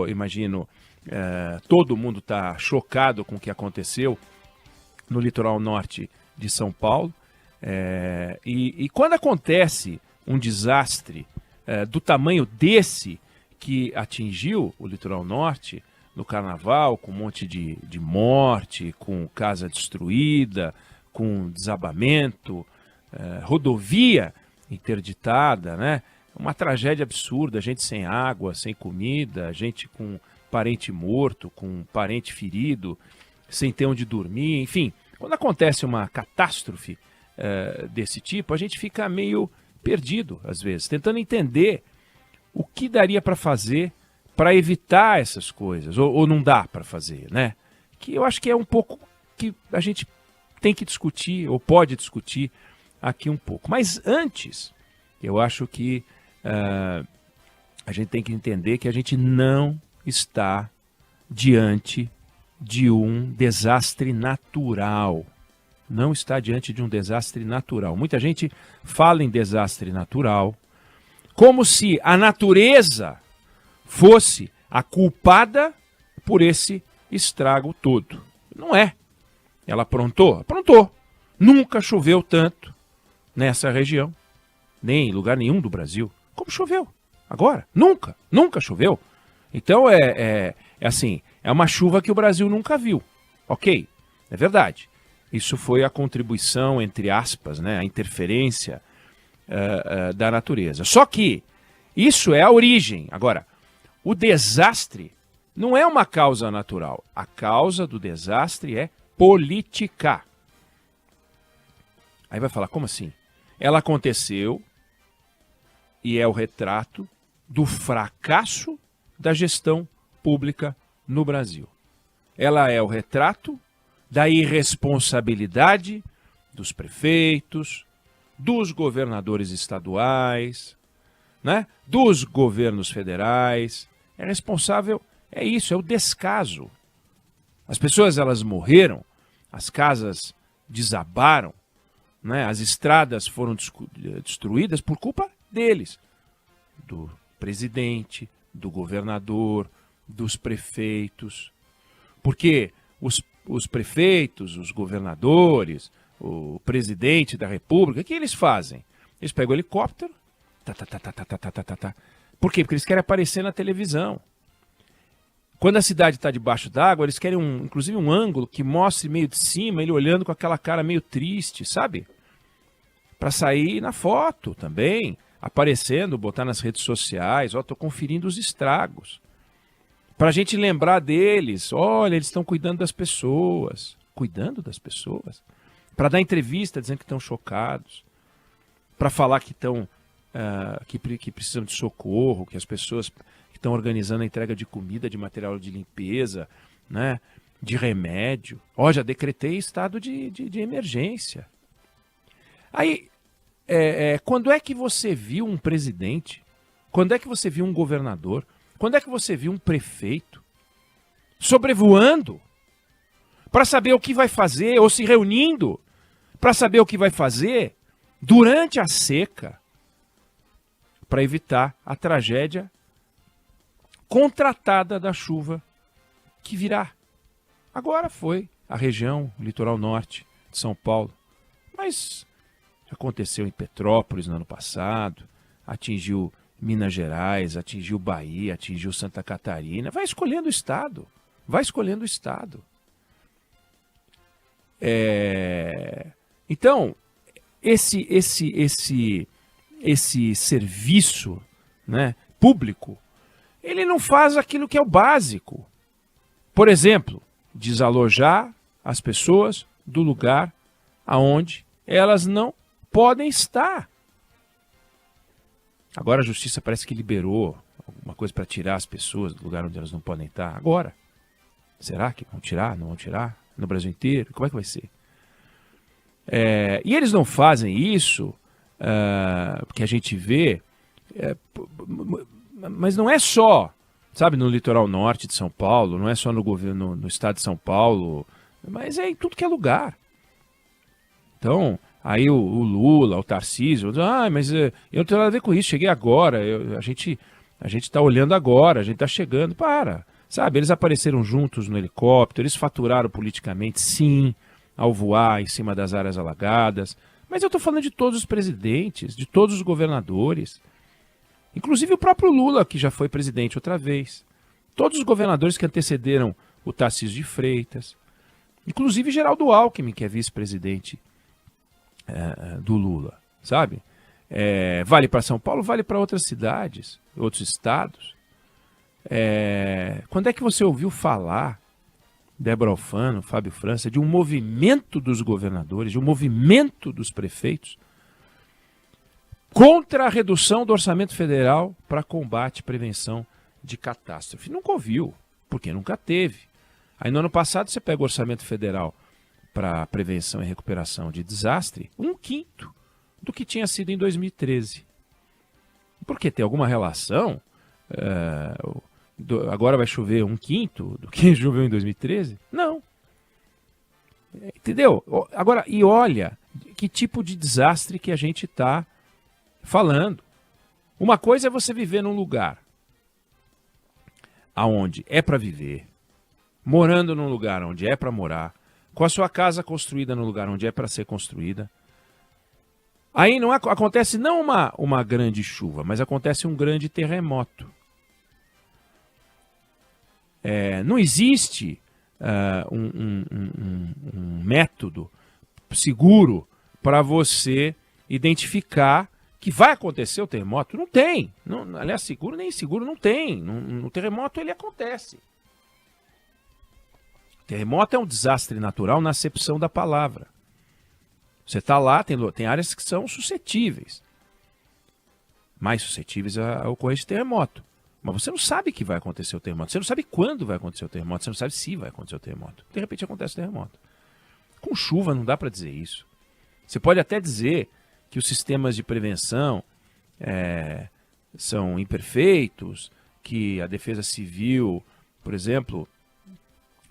Imagino, todo mundo está chocado com o que aconteceu no litoral norte de São Paulo. E quando acontece um desastre do tamanho desse que atingiu o litoral norte, no carnaval, com um monte de morte, com casa destruída, com desabamento, rodovia interditada, né? Uma tragédia absurda, gente sem água, sem comida, gente com parente morto, com parente ferido, sem ter onde dormir, enfim. Quando acontece uma catástrofe desse tipo, a gente fica meio perdido, às vezes, tentando entender o que daria para fazer para evitar essas coisas, ou não dá para fazer, né? Que eu acho que é um pouco que a gente tem que discutir, ou pode discutir aqui um pouco. Mas antes, eu acho que a gente tem que entender que a gente não está diante de um desastre natural. Não está diante de um desastre natural. Muita gente fala em desastre natural como se a natureza fosse a culpada por esse estrago todo. Não é. Ela aprontou? Aprontou. Nunca choveu tanto nessa região, nem em lugar nenhum do Brasil, como choveu agora. Nunca choveu. Então assim, é uma chuva que o Brasil nunca viu. Ok, é verdade. Isso foi a contribuição, entre aspas, né, a interferência da natureza. Só que isso é a origem. Agora, o desastre não é uma causa natural. A causa do desastre é política. Aí vai falar, como assim? Ela aconteceu e é o retrato do fracasso da gestão pública no Brasil. Ela é o retrato da irresponsabilidade dos prefeitos, dos governadores estaduais, né? Dos governos federais. É responsável, é isso, é o descaso. As pessoas, elas morreram, as casas desabaram, né? As estradas foram destruídas por culpa deles, do presidente, do governador, dos prefeitos. Porque os prefeitos, os governadores, o presidente da república, o que eles fazem? Eles pegam o helicóptero, Por quê? Porque eles querem aparecer na televisão. Quando a cidade está debaixo d'água, eles querem inclusive um ângulo que mostre meio de cima, ele olhando com aquela cara meio triste, sabe? Para sair na foto também, aparecendo, botar nas redes sociais, estou conferindo os estragos. Para a gente lembrar deles, olha, eles estão cuidando das pessoas. Cuidando das pessoas? Para dar entrevista dizendo que estão chocados. Para falar que estão que precisam de socorro, que as pessoas que estão organizando a entrega de comida, de material de limpeza, né, de remédio. Já decretei estado de emergência. Aí, quando é que você viu um presidente? Quando é que você viu um governador? Quando é que você viu um prefeito sobrevoando para saber o que vai fazer, ou se reunindo para saber o que vai fazer durante a seca, para evitar a tragédia contratada da chuva que virá? Agora foi a região, o litoral norte de São Paulo, mas aconteceu em Petrópolis no ano passado, atingiu Minas Gerais, atingiu Bahia, atingiu Santa Catarina. Vai escolhendo o estado. Vai escolhendo o estado. Então, esse serviço, né, público, ele não faz aquilo que é o básico. Por exemplo, desalojar as pessoas do lugar aonde elas não podem estar. Agora a justiça parece que liberou alguma coisa para tirar as pessoas do lugar onde elas não podem estar. Agora, será que vão tirar? Não vão tirar? No Brasil inteiro? Como é que vai ser? E eles não fazem isso, porque a gente vê, mas não é só, sabe, no litoral norte de São Paulo, não é só no governo, no estado de São Paulo, mas é em tudo que é lugar. Então, aí o Lula, o Tarcísio, mas eu não tenho nada a ver com isso, cheguei agora, a gente A gente está olhando agora, a gente está chegando, sabe, eles apareceram juntos no helicóptero, eles faturaram politicamente, sim, ao voar em cima das áreas alagadas, mas eu estou falando de todos os presidentes, de todos os governadores, inclusive o próprio Lula, que já foi presidente outra vez, todos os governadores que antecederam o Tarcísio de Freitas, inclusive Geraldo Alckmin, que é vice-presidente do Lula, sabe? Vale para São Paulo, vale para outras cidades, outros estados. Quando é que você ouviu falar, Débora Alfano, Fábio França, de um movimento dos governadores, de um movimento dos prefeitos contra a redução do orçamento federal para combate e prevenção de catástrofe? Nunca ouviu, porque nunca teve. Aí no ano passado você pega o orçamento federal para prevenção e recuperação de desastre, 1/5 do que tinha sido em 2013. Porque tem alguma relação? Agora vai chover 1/5 do que choveu em 2013? Não. Entendeu? Agora, e olha que tipo de desastre que a gente está falando. Uma coisa é você viver num lugar aonde é para viver, morando num lugar onde é para morar, com a sua casa construída no lugar onde é para ser construída. Aí não acontece não uma grande chuva, mas acontece um grande terremoto. Não existe um método seguro para você identificar que vai acontecer o terremoto. Não tem. Não, aliás, seguro nem seguro não tem. No terremoto ele acontece. Terremoto é um desastre natural na acepção da palavra. Você está lá, tem áreas que são suscetíveis. Mais suscetíveis a ocorrência de terremoto. Mas você não sabe que vai acontecer o terremoto. Você não sabe quando vai acontecer o terremoto. Você não sabe se vai acontecer o terremoto. De repente acontece o terremoto. Com chuva não dá para dizer isso. Você pode até dizer que os sistemas de prevenção são imperfeitos, que a Defesa Civil, por exemplo,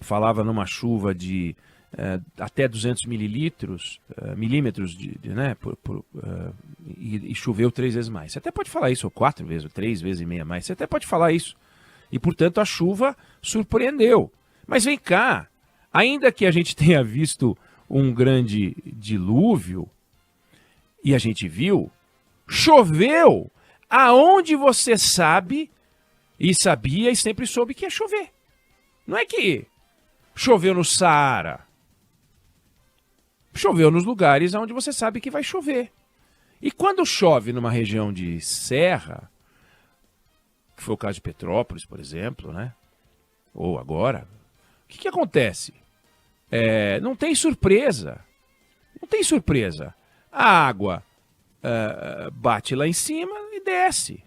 falava numa chuva de até 200 milímetros, né, e choveu 3 vezes mais. Você até pode falar isso, ou 4 vezes, ou 3 vezes e meia mais. Você até pode falar isso. E, portanto, a chuva surpreendeu. Mas vem cá, ainda que a gente tenha visto um grande dilúvio, e a gente viu, choveu aonde você sabe, e sabia, e sempre soube que ia chover. Não é que choveu no Saara. Choveu nos lugares onde você sabe que vai chover. E quando chove numa região de serra, que foi o caso de Petrópolis, por exemplo, né? Ou agora, o que acontece? Não tem surpresa. Não tem surpresa. A água bate lá em cima e desce.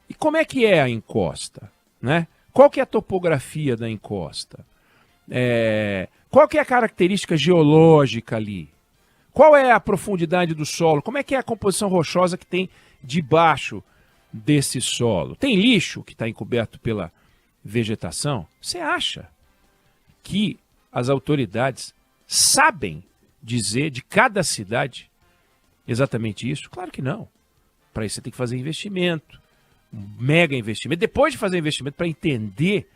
E como é que é a encosta? Né? Qual que é a topografia da encosta? Qual que é a característica geológica ali? Qual é a profundidade do solo? Como é que é a composição rochosa que tem debaixo desse solo? Tem lixo que está encoberto pela vegetação? Você acha que as autoridades sabem dizer de cada cidade exatamente isso? Claro que não. Para isso você tem que fazer investimento, um mega investimento. Depois de fazer investimento para entender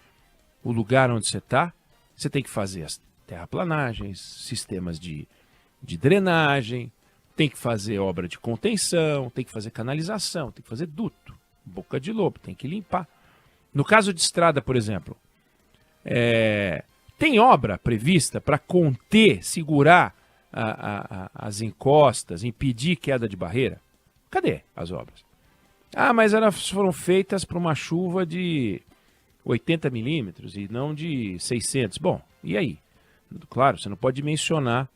o lugar onde você está, você tem que fazer as terraplanagens, sistemas de drenagem, tem que fazer obra de contenção, tem que fazer canalização, tem que fazer duto, boca de lobo, tem que limpar. No caso de estrada, por exemplo, tem obra prevista para conter, segurar as encostas, impedir queda de barreira? Cadê as obras? Mas elas foram feitas para uma chuva de 80 milímetros e não de 600. Bom, e aí? Claro, você não pode mencionar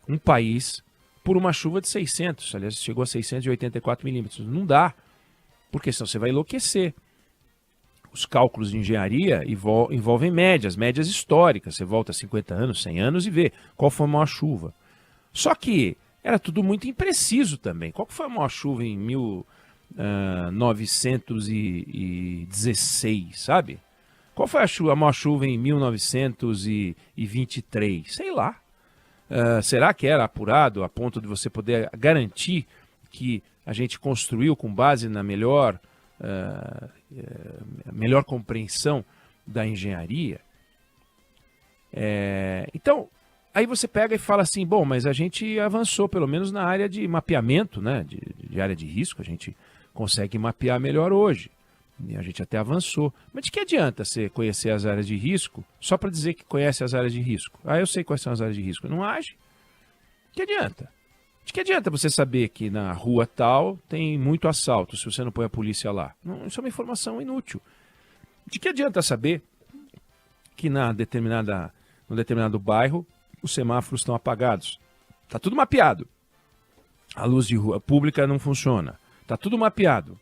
um país por uma chuva de 600. Aliás, chegou a 684 milímetros. Não dá, porque senão você vai enlouquecer. Os cálculos de engenharia envolvem médias históricas. Você volta 50 anos, 100 anos e vê qual foi a maior chuva. Só que era tudo muito impreciso também. Qual foi a maior chuva em 1916, sabe? Qual foi a maior chuva em 1923? Sei lá. Será que era apurado a ponto de você poder garantir que a gente construiu com base na melhor melhor compreensão da engenharia. Então, aí você pega e fala assim, bom, mas a gente avançou pelo menos na área de mapeamento, né, de área de risco, a gente consegue mapear melhor hoje. E a gente até avançou. Mas de que adianta você conhecer as áreas de risco só para dizer que conhece as áreas de risco? Ah, eu sei quais são as áreas de risco. Não age? De que adianta? De que adianta você saber que na rua tal tem muito assalto se você não põe a polícia lá? Não, isso é uma informação inútil. De que adianta saber que no determinado bairro os semáforos estão apagados? Está tudo mapeado. A luz de rua pública não funciona. Está tudo mapeado.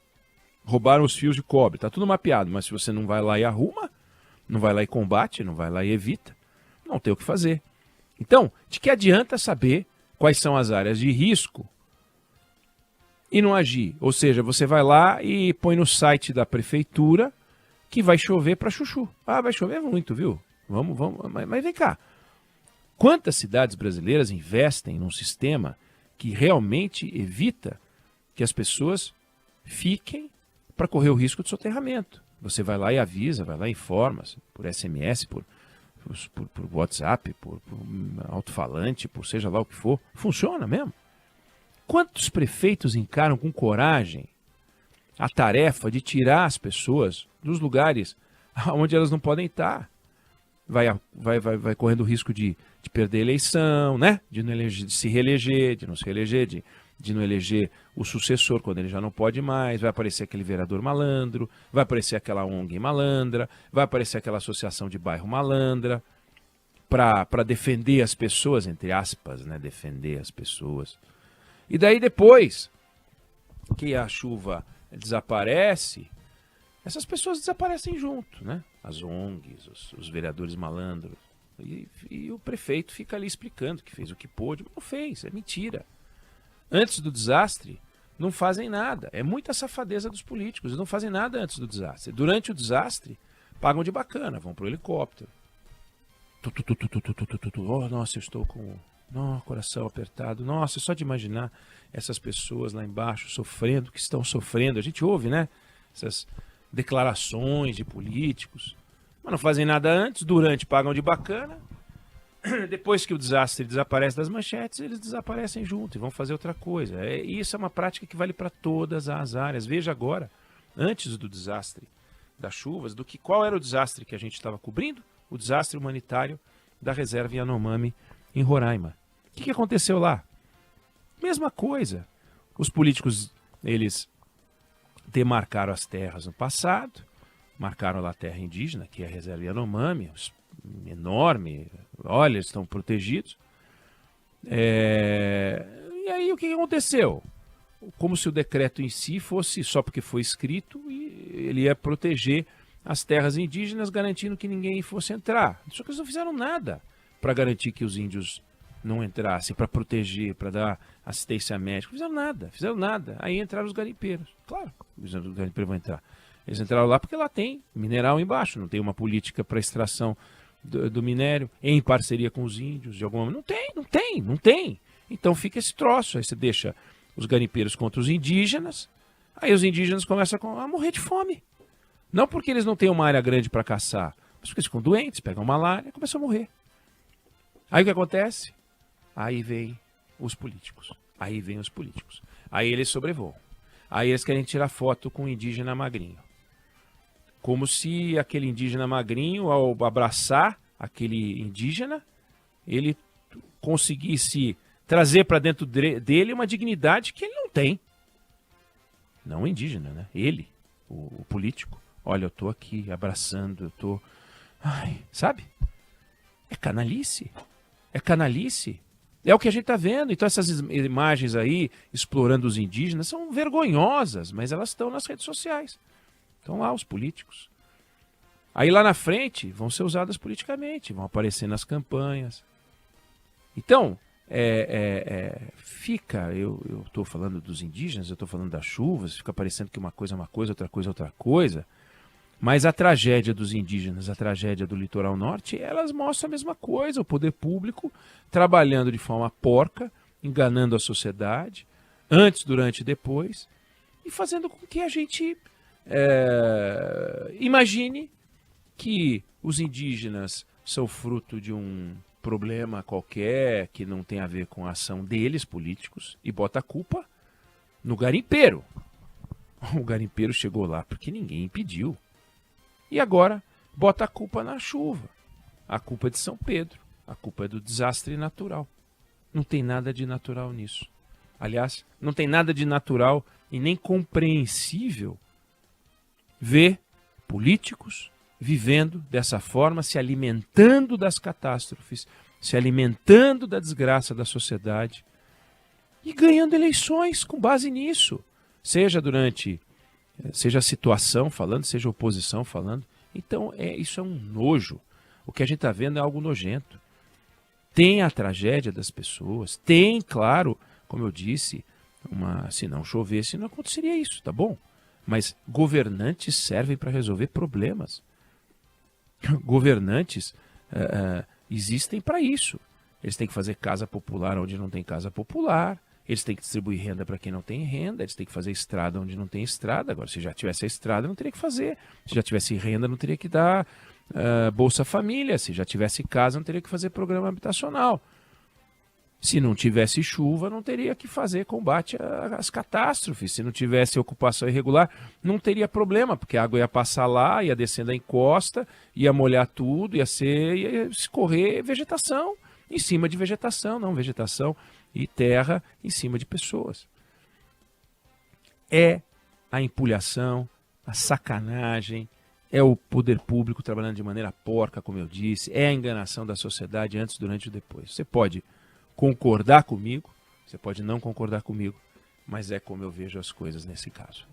Roubaram os fios de cobre. Está tudo mapeado. Mas se você não vai lá e arruma, não vai lá e combate, não vai lá e evita, não tem o que fazer. Então, de que adianta saber quais são as áreas de risco e não agir? Ou seja, você vai lá e põe no site da prefeitura que vai chover para chuchu. Ah, vai chover muito, viu? Vamos. Mas vem cá. Quantas cidades brasileiras investem num sistema que realmente evita que as pessoas fiquem para correr o risco de soterramento? Você vai lá e avisa, vai lá e informa, por SMS, por WhatsApp, por alto-falante, por seja lá o que for. Funciona mesmo. Quantos prefeitos encaram com coragem a tarefa de tirar as pessoas dos lugares onde elas não podem estar? Vai correndo o risco de perder a eleição, né? De se reeleger, de não se reeleger, de não eleger o sucessor quando ele já não pode mais, vai aparecer aquele vereador malandro, vai aparecer aquela ONG malandra, vai aparecer aquela associação de bairro malandra, para defender as pessoas, entre aspas, né? Defender as pessoas. E daí depois que a chuva desaparece, essas pessoas desaparecem junto, né? As ONGs, os vereadores malandros. E o prefeito fica ali explicando que fez o que pôde, mas não fez, é mentira. Antes do desastre, não fazem nada. É muita safadeza dos políticos, eles não fazem nada antes do desastre. Durante o desastre, pagam de bacana, vão pro helicóptero. Oh, nossa, eu estou com o coração apertado. Nossa, só de imaginar essas pessoas lá embaixo sofrendo, que estão sofrendo. A gente ouve, né? Essas declarações de políticos. Mas não fazem nada antes, durante pagam de bacana. Depois que o desastre desaparece das manchetes, eles desaparecem junto e vão fazer outra coisa. Isso é uma prática que vale para todas as áreas. Veja agora, antes do desastre das chuvas, qual era o desastre que a gente estava cobrindo? O desastre humanitário da reserva Yanomami em Roraima. O que aconteceu lá? Mesma coisa. Os políticos, eles demarcaram as terras no passado, marcaram lá a terra indígena, que é a reserva Yanomami, enorme, olha, eles estão protegidos. E aí o que aconteceu? Como se o decreto em si fosse só porque foi escrito e ele ia proteger as terras indígenas, garantindo que ninguém fosse entrar. Só que eles não fizeram nada para garantir que os índios não entrassem, para proteger, para dar assistência médica. Não fizeram nada. Aí entraram os garimpeiros. Claro, os garimpeiros vão entrar. Eles entraram lá porque lá tem mineral embaixo, não tem uma política para extração do minério em parceria com os índios, de alguma maneira. Não tem. Então fica esse troço. Aí você deixa os garimpeiros contra os indígenas, aí os indígenas começam a morrer de fome. Não porque eles não têm uma área grande para caçar, mas porque eles ficam doentes, pegam malária e começam a morrer. Aí o que acontece? Aí vem os políticos. Aí eles sobrevoam. Aí eles querem tirar foto com o indígena magrinho. Como se aquele indígena magrinho, ao abraçar aquele indígena, ele conseguisse trazer para dentro dele uma dignidade que ele não tem. Não o indígena, né? Ele, o político. Olha, eu tô aqui abraçando, eu tô... Ai, sabe? É canalice. É o que a gente tá vendo. Então essas imagens aí, explorando os indígenas, são vergonhosas, mas elas estão nas redes sociais. Estão lá os políticos. Aí lá na frente vão ser usadas politicamente, vão aparecer nas campanhas. Então, eu estou falando dos indígenas, eu estou falando das chuvas, fica parecendo que uma coisa é uma coisa, outra coisa é outra coisa. Mas a tragédia dos indígenas, a tragédia do litoral norte, elas mostram a mesma coisa. O poder público trabalhando de forma porca, enganando a sociedade, antes, durante e depois, e fazendo com que a gente Imagine que os indígenas são fruto de um problema qualquer que não tem a ver com a ação deles, políticos, e bota a culpa no garimpeiro. O garimpeiro chegou lá porque ninguém impediu. E agora bota a culpa na chuva. A culpa é de São Pedro. A culpa é do desastre natural. Não tem nada de natural nisso. Aliás, não tem nada de natural e nem compreensível ver políticos vivendo dessa forma, se alimentando das catástrofes, se alimentando da desgraça da sociedade e ganhando eleições com base nisso. Seja a situação falando, seja a oposição falando. Então, isso é um nojo. O que a gente está vendo é algo nojento. Tem a tragédia das pessoas, tem, claro, como eu disse, se não chovesse, não aconteceria isso, tá bom? Mas governantes servem para resolver problemas. Governantes existem para isso. Eles têm que fazer casa popular onde não tem casa popular, eles têm que distribuir renda para quem não tem renda, eles têm que fazer estrada onde não tem estrada. Agora, se já tivesse a estrada, não teria que fazer. Se já tivesse renda, não teria que dar Bolsa Família. Se já tivesse casa, não teria que fazer programa habitacional. Se não tivesse chuva, não teria que fazer combate às catástrofes. Se não tivesse ocupação irregular, não teria problema, porque a água ia passar lá, ia descendo a encosta, ia molhar tudo, ia escorrer vegetação em cima de vegetação, não vegetação e terra em cima de pessoas. É a empulhação, a sacanagem, é o poder público trabalhando de maneira porca, como eu disse, é a enganação da sociedade antes, durante e depois. Você pode concordar comigo, você pode não concordar comigo, mas é como eu vejo as coisas nesse caso.